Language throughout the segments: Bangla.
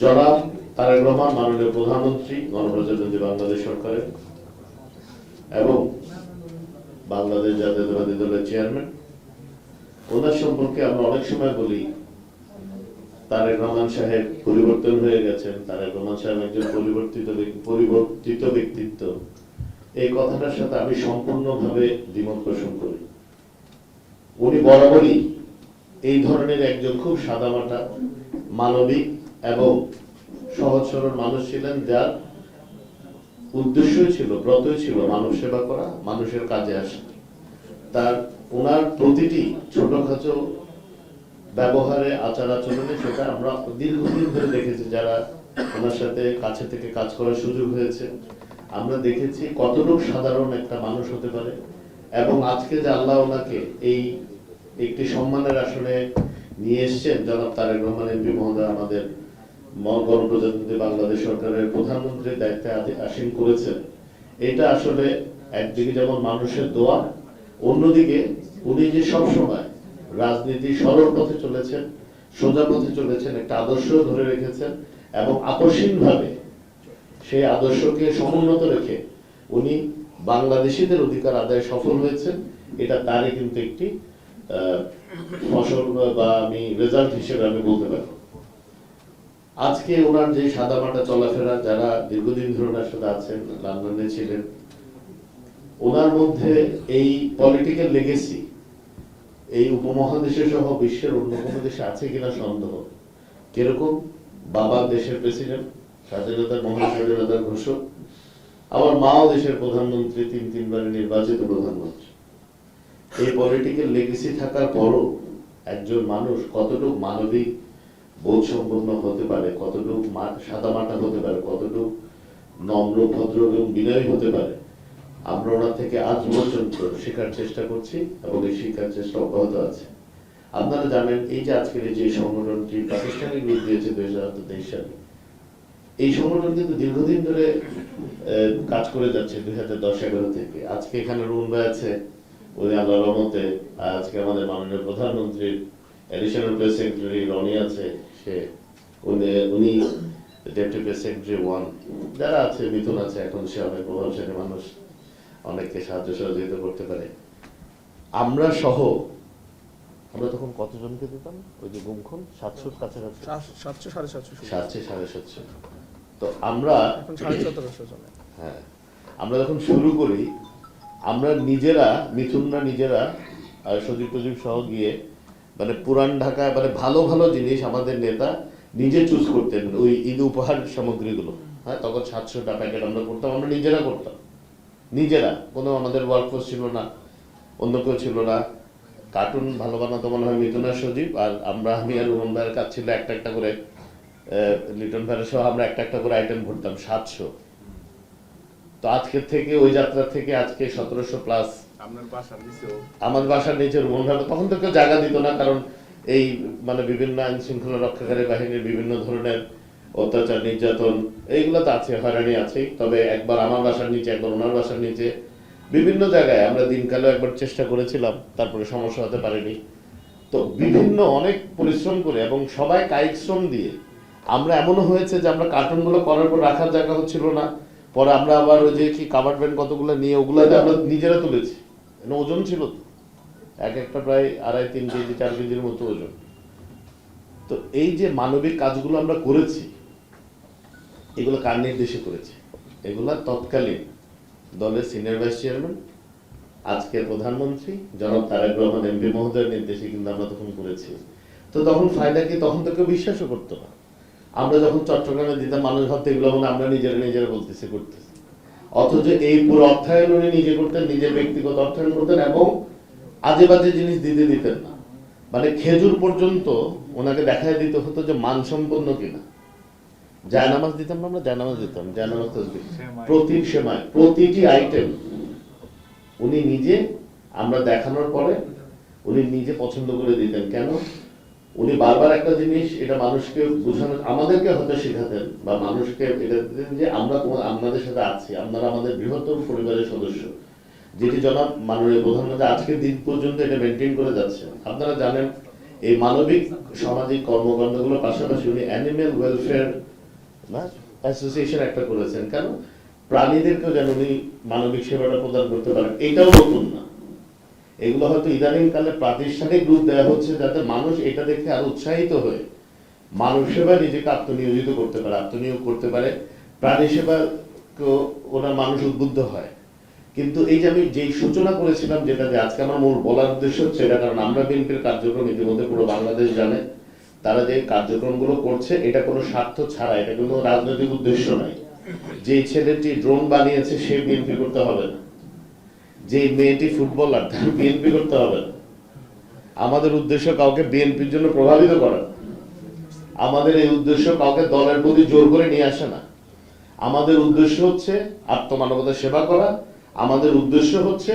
জনাব তারেক রহমান মাননীয় প্রধানমন্ত্রী গণপ্রজাতন্ত্রী বাংলাদেশ সরকারের এবং বাংলাদেশ জাতীয়তাবাদী দলের চেয়ারম্যান, ওনার সম্পর্কে আমরা অনেক সময় বলি তারেক রহমান সাহেব পরিবর্তন হয়ে গেছেন, তারেক রহমান সাহেব একজন পরিবর্তিত ব্যক্তিত্ব। এই কথাটার সাথে আমি সম্পূর্ণভাবে দ্বিমত পোষণ করি। উনি বরাবরই এই ধরনের একজন খুব সাদামাটা, মানবিক এবং সহজ সরল মানুষ ছিলেন, যার উদ্দেশ্যই ছিল, ব্রতই ছিল মানব সেবা করা, মানুষের কাজে আসা। ওনার প্রতিটি ছোটখাটো ব্যবহারে, আচার আচরণে, সেটা আমরা দীর্ঘদিন ধরে দেখেছি, যারা ওনার সাথে কাছে থেকে কাজ করার সুযোগ হয়েছে। আমরা দেখেছি কতটুকু সাধারণ একটা মানুষ হতে পারে, এবং আজকে যে আল্লাহ ওনাকে এই একটি সম্মানের আসনে নিয়ে এসছেন, জনাব তারেক রহমান এমপি মহোদয় আমাদের গণপ্রজাতন্ত্রী বাংলাদেশ সরকারের প্রধানমন্ত্রীর দায়িত্বে আসীন করেছেন। এটা আসলে একদিকে যেমন মানুষের দোয়া, অন্যদিকে উনি যে সবসময় রাজনীতি সরল পথে চলেছেন, সোজা পথে চলেছেন, একটা আদর্শ ধরে রেখেছেন, এবং আপসহীনভাবে সেই আদর্শকে সমুন্নত রেখে উনি বাংলাদেশিদের অধিকার আদায়ে সফল হয়েছেন। এটা তারই কিন্তু একটি ফসল বা আমি রেজাল্ট হিসেবে আমি বলতে পারি। আজকে ওনার যে সাদামাটা চলাফেরা, যারা দীর্ঘদিন ধরে ওনার সাথে আছেন, লন্ডনে ছিলেন, ওনার মধ্যে এই পলিটিক্যাল লেগেসি এই উপমহাদেশে সহ বিশ্বের অন্য কোনো দেশে আছে কিনা সন্দেহ। কিরকম? বাবা দেশের প্রেসিডেন্ট, স্বাধীনতার মহান স্বাধীনতার ঘোষক, আবার মাও দেশের প্রধানমন্ত্রী, তিনবারের নির্বাচিত প্রধানমন্ত্রী। এই পলিটিক্যাল লেগেসি থাকার পরও একজন মানুষ কতটুকু মানবিক বোধ সম্পন্ন হতে পারে, কতটুকু সাদামাটা হতে পারে, কতটুকু নম্র, ভদ্র এবং বিনয়ী হতে পারে, আমরা ওনার থেকে আজ পর্যন্ত শেখার চেষ্টা করছি, এবং এই শিক্ষার চেষ্টা অব্যাহত আছে। আপনারা জানেন, এই যে আজকের যে সংগঠনটি প্রাতিষ্ঠানিক রূপ দিয়েছে 2023 সালে, এই সংগঠন কিন্তু দীর্ঘদিন ধরে কাজ করে যাচ্ছে 2010-11 থেকে। আজকে এখানে রুন ভাই আছে, উনি আল্লাহর রহমতে আজকে আমাদের মাননীয় প্রধানমন্ত্রীর এডিশনাল প্রেস সেক্রেটারি রনি আছে, উনি ডেপুটি প্রেস সেক্রেটারি 1, যারা আছে, মিথুন আছে, এখন সে অনেক প্রভাবশালী মানুষ, অনেককে সাহায্য সহযোগিতা করতে পারে। আমরা সহ, আমরা তখন কতজনকে দিতাম ওই যে গুমখুন? 700 কাছাকাছি, 700-750। তো আমরা হ্যাঁ, আমরা যখন শুরু করি, আমরা নিজেরা, মিথুনরা নিজেরা আর সজীব সহ গিয়ে, মানে পুরান ঢাকায় মানে ভালো ভালো জিনিস আমাদের নেতা নিজে চুজ করতেন, ওই ঈদ উপহার সামগ্রীগুলো। হ্যাঁ, তখন 700টা প্যাকেট আমরা করতাম, আমরা নিজেরা করতাম, নিজেরা। কোনো আমাদের ওয়ার্কফোর্স ছিল না, অন্য কেউ ছিল না। কার্টুন ভালো বানাতো মনে হয় মিথুন আর সজীব, আর আমি আর রোহন ভাইয়ের কাজ ছিল একটা একটা করে, লিটন ভাইয়ের সহ আমরা একটা একটা করে আইটেম ভরতাম, 700। তো আজকের থেকে, ওই যাত্রা থেকে আজকে 1700+। আমার বাসার নিচে রোহন ভাই, তখন তো কেউ জায়গা দিত না, কারণ এই মানে বিভিন্ন আইন শৃঙ্খলা রক্ষাকারী বাহিনীর বিভিন্ন ধরনের অত্যাচার, নির্যাতন, এইগুলো তো আছে, হয়রানি আছেই। তবে একবার আমার বাসার নিচে, একবার ওনার বাসার নিচে, বিভিন্ন জায়গায় আমরা দিনকালেও একবার চেষ্টা করেছিলাম, তারপরে সমস্যা হতে পারেনি। তো বিভিন্ন অনেক পরিশ্রম করে এবং সবাই কায়িক শ্রম দিয়ে আমরা, এমনও হয়েছে যে আমরা কার্টুনগুলো করার পর রাখার জায়গা হচ্ছিল না, পরে আমরা আবার ওই যে কি কাভার্ড ব্যান্ড কতগুলো নিয়ে ওগুলাতে আমরা নিজেরা তুলেছি। ওজন ছিল তো এক একটা প্রায় 2.5-3 কেজি 4 কেজির মতো ওজন। তো এই যে মানবিক কাজগুলো আমরা করেছি, এগুলো কার নির্দেশে করেছি? এগুলা তৎকালীন দলের সিনিয়র ভাইস চেয়ারম্যান, আজকের প্রধানমন্ত্রী জনাব তারেক রহমান এমপি মহোদয়ের নির্দেশে কিন্তু আমরা তখন করেছি। তো তখন ফায়দা কি? তখন তো কেউ বিশ্বাসও করতো না। আমরা যখন চট্টগ্রামে দিতাম, মানুষ ভাবতে এগুলো মানে আমরা নিজেরা বলতেছি, করতেছি। অথচ এই পুরো অর্থায়ন উনি নিজে করতেন, নিজের ব্যক্তিগত অর্থায়ন করতেন, এবং আজে বাজে জিনিস দিতেন না। মানে খেজুর পর্যন্ত ওনাকে দেখায় দিতে হতো যে মানসম্পন্ন কিনা। জায়নামাজ দিতাম না, আমরা জায়নামাজ দিতাম, জায়নামাজ তসবিহ, প্রতিটি আইটেম উনি নিজে, আমরা দেখানোর পরে উনি নিজে পছন্দ করে দিতেন। কেন? উনি বারবার একটা জিনিস, এটা মানুষকে বোঝানো, আমাদেরকে হয়তো শেখাতেন বা মানুষকে এটা দিতেন যে আমরা আপনাদের সাথে আছি, আপনারা আমাদের বৃহত্তম পরিবারের সদস্য, যেটি জনাব মাননীয় প্রধানমন্ত্রী আজকের দিন পর্যন্ত এটা মেনটেন করে যাচ্ছে। আপনারা জানেন, এই মানবিক সামাজিক কর্মকাণ্ডগুলোর পাশাপাশি উনি অ্যানিমেল ওয়েলফেয়ার অ্যাসোসিয়েশন একটা করেছেন, কেন প্রাণীদেরকেও যেন উনি মানবিক সেবাটা প্রদান করতে পারেন। এটাও নতুন না, এগুলো হয়তো ইদানিং কালে প্রাতিষ্ঠানিক রূপ দেওয়া হচ্ছে যাতে মানুষ এটা দেখে আরো উৎসাহিত হয়ে মানব সেবায় নিজেকে আত্মনিয়োজিত করতে পারে, আত্মনিয়োগ করতে পারে, প্রাণী সেবা ওরা মানুষ উদ্বুদ্ধ হয়। কিন্তু এই যে আমি যেই সূচনা করেছিলাম, যেটা যে আজকে আমার মূল বলার উদ্দেশ্য হচ্ছে এটা, কারণ আমরা বিএনপির কার্যক্রম ইতিমধ্যে পুরো বাংলাদেশ জানে, তারা যে কার্যক্রমগুলো করছে এটা কোনো স্বার্থ ছাড়া, এটা কোনো রাজনৈতিক উদ্দেশ্য নাই। যে ছেলেটি ড্রোন বানিয়েছে সে বিএনপি করতে হবে না, যে মেয়েটি ফুটবলার তার বিএনপি করতে হবে না। আমাদের উদ্দেশ্য কাউকে বিএনপির জন্য প্রভাবিত করা, আমাদের এই উদ্দেশ্য কাউকে দলের প্রতি জোর করে নিয়ে আসে না। আমাদের উদ্দেশ্য হচ্ছে আত্মমানবতার সেবা করা, আমাদের উদ্দেশ্য হচ্ছে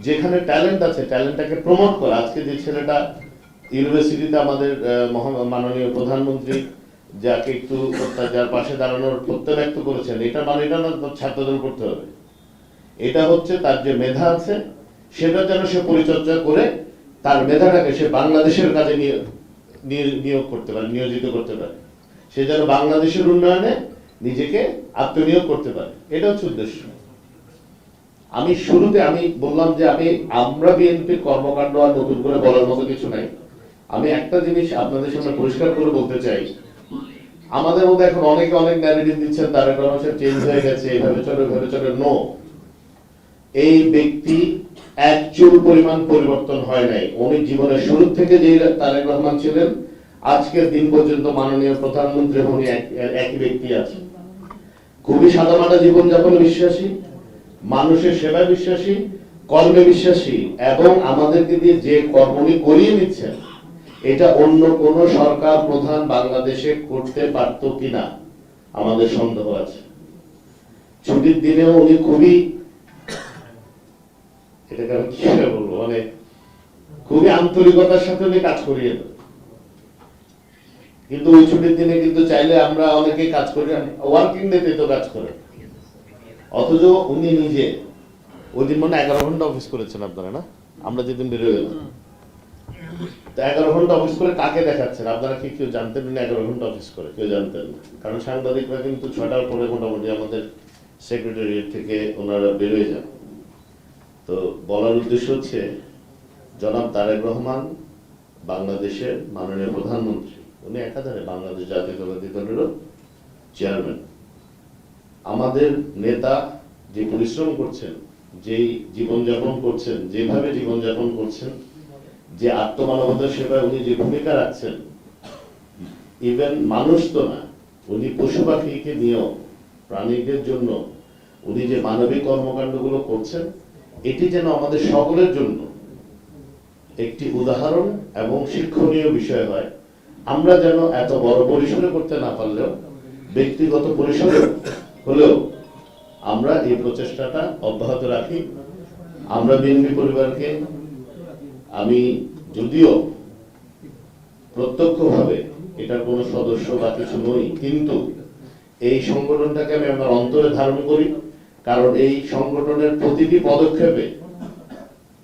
যেখানে ট্যালেন্ট আছে ট্যালেন্টটাকে প্রমোট করা। আজকে যে ছেলেটা ইউনিভার্সিটিতে আমাদের মাননীয় প্রধানমন্ত্রী যাকে একটু যার পাশে দাঁড়ানোর প্রত্যয় ব্যক্ত করেছেন, এটা মানে এটা না ছাত্রদের করতে হবে, এটা হচ্ছে তার যে মেধা আছে সেটা যেন সে পরিচর্যা করে তার মেধাটাকে সে বাংলাদেশের কাজে নিয়োগ করতে পারে, নিয়োজিত করতে পারে, সে যেন বাংলাদেশের উন্নয়নে নিজেকে আত্মনিয়োগ করতে পারে, এটা হচ্ছে উদ্দেশ্য। আমি শুরুতে আমি বললাম যে আমরা বিএনপির কর্মকাণ্ড আর নতুন করে বলার মতো কিছু নাই। আমি একটা জিনিস আপনাদের সামনে পরিষ্কার করে বলতে চাই, আমাদের মধ্যে এখন অনেকে অনেক ন্যারেটিভ দিচ্ছেন তারেক রহমান সাহেব চেঞ্জ হয়ে গেছে, এইভাবে চলে ওইভাবে চলে। নো, এই ব্যক্তি এক চুল পরিমাণ পরিবর্তন হয় নাই। উনি জীবনের শুরু থেকে যে তারেক রহমান ছিলেন আজকের দিন পর্যন্ত মাননীয় প্রধানমন্ত্রী উনি একই ব্যক্তি আছেন। খুবই সাদামাটা জীবনযাপনে বিশ্বাসী, মানুষের সেবায় বিশ্বাসী, কর্মে বিশ্বাসী, এবং আমাদেরকে দিয়ে যে কর্মটি করিয়ে নিচ্ছেন এটা অন্য কোন সরকার প্রধান বাংলাদেশে করতে পারত কিনা আমাদের সন্দেহ আছে। ছুটির দিনেও উনি খুবই, এটাকে আমি কি বলবো, মানে খুবই আন্তরিকতার সাথে উনি কাজ করিয়ে দেন। কিন্তু ওই ছুটির দিনে কিন্তু চাইলে আমরা অনেকে কাজ করি, ওয়ার্কিং ডেতে তো কাজ করে, অথচ উনি নিজে ওই দিন মনে 11 ঘন্টা অফিস করেছেন আপনারা, না? আমরা যেদিন বেরোয় গেলাম 11 ঘন্টা অফিস করে কাকে দেখাচ্ছেন আপনারা কি কেউ জানতেন? উনি 11 ঘন্টা অফিস করে কেউ জানতেন না, কারণ সাংবাদিকরা কিন্তু 6টার পরে মোটামুটি আমাদের সেক্রেটারিয়েট থেকে ওনারা বেরোয় যান। তো বলার উদ্দেশ্য হচ্ছে জনাব তারেক রহমান বাংলাদেশের মাননীয় প্রধানমন্ত্রী, উনি একাধারে বাংলাদেশ জাতীয়তাবাদী দলেরও চেয়ারম্যান। আমাদের নেতা যে পরিশ্রম করছেন, যেই জীবনযাপন করছেন, যেভাবে জীবনযাপন করছেন, যে আত্মমানবতার সেবায় উনি যে ভূমিকা রাখছেন, ইভেন মানুষ তো না, উনি পশু পাখিকে নিয়েও প্রাণীদের জন্য উনি যে মানবিক কর্মকাণ্ডগুলো করছেন, এটি যেন আমাদের সকলের জন্য একটি উদাহরণ এবং শিক্ষণীয় বিষয় হয়। আমরা যেন এত বড় পরিসরে করতে না পারলেও ব্যক্তিগত পরিসরে হলেও আমরা এই প্রচেষ্টাটা অব্যাহত রাখি। আমরা বিএনপি পরিবারকে, আমি যদিও প্রত্যক্ষভাবে এটার কোনো সদস্য বা কিছু নই, কিন্তু এই সংগঠনটাকে আমি আমার অন্তরে ধারণ করি, কারণ এই সংগঠনের প্রতিটি পদক্ষেপে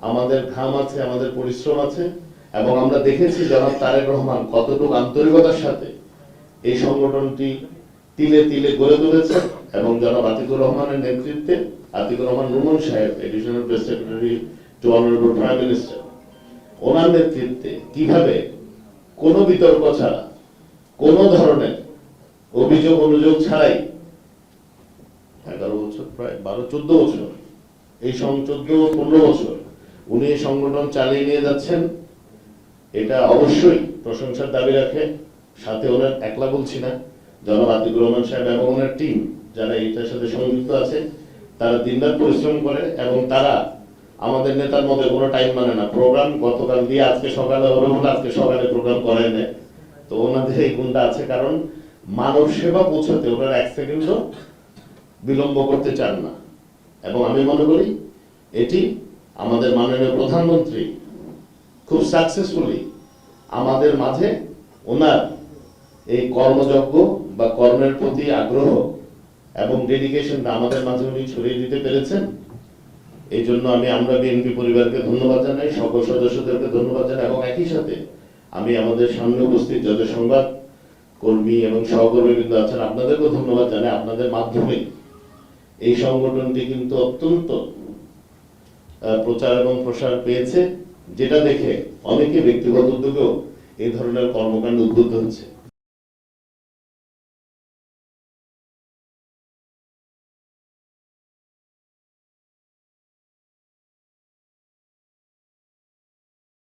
আমাদের ঘাম আছে, আমাদের পরিশ্রম আছে, এবং আমরা দেখেছি জনাব তারেক রহমান কতটুকু আন্তরিকতার সাথে এই সংগঠনটি তিলে তিলে গড়ে তুলেছে, এবং জনাব আতিকুর রহমানের নেতৃত্বে, আতিকুর রহমান রুমন সাহেব, additional press secretary to honourable prime minister, ওনার নেতৃত্বে কিভাবে কোনো বিতর্ক ছাড়া, কোনো ধরনের অভিযোগ অনুযোগ ছাড়াই 11 বছর, প্রায় 12-14 বছর, এই 14-15 বছর উনি এই সংগঠন চালিয়ে নিয়ে যাচ্ছেন, এটা অবশ্যই প্রশংসার দাবি রাখে। সাথে ওনার একলা বলছি না, জনাব আতিকুর রহমান সাহেব এবং ওনার টিম যারা এটার সাথে সংযুক্ত আছে, তারা দিনরাত পরিশ্রম করে, এবং তারা আমাদের নেতার মধ্যে কোনো টাইম মানে না, প্রোগ্রাম গতকাল দিয়ে আজকে সকালে হলো বলে আজকে সকালে প্রোগ্রাম করায় নেয়। তো ওনাদের এই গুণটা আছে, কারণ মানব সেবা পৌঁছাতে ওনারা 1 সেকেন্ডও বিলম্ব করতে চান না। এবং আমি মনে করি এটি আমাদের মাননীয় প্রধানমন্ত্রী খুব সাকসেসফুলি আমাদের মাঝে ওনার এই কর্মযজ্ঞ বা কর্মের প্রতি আগ্রহ এবং ডেডিকেশনটা আমাদের মাঝে উনি ছড়িয়ে দিতে পেরেছেন। এই জন্য আমরা বিএনপি পরিবারকে ধন্যবাদ জানাই, সকল সদস্যদেরকে ধন্যবাদ জানাই, এবং একই সাথে আমি আমাদের সামনে উপস্থিত যত সংবাদ কর্মী এবং সহকর্মীবৃন্দ আছেন আপনাদেরকেও ধন্যবাদ জানাই। আপনাদের মাধ্যমে এই সংগঠনটি কিন্তু অত্যন্ত প্রচার এবং প্রসার পেয়েছে, যেটা দেখে অনেকে ব্যক্তিগত উদ্যোগেও এই ধরনের কর্মকাণ্ড উদ্বুদ্ধ হচ্ছে।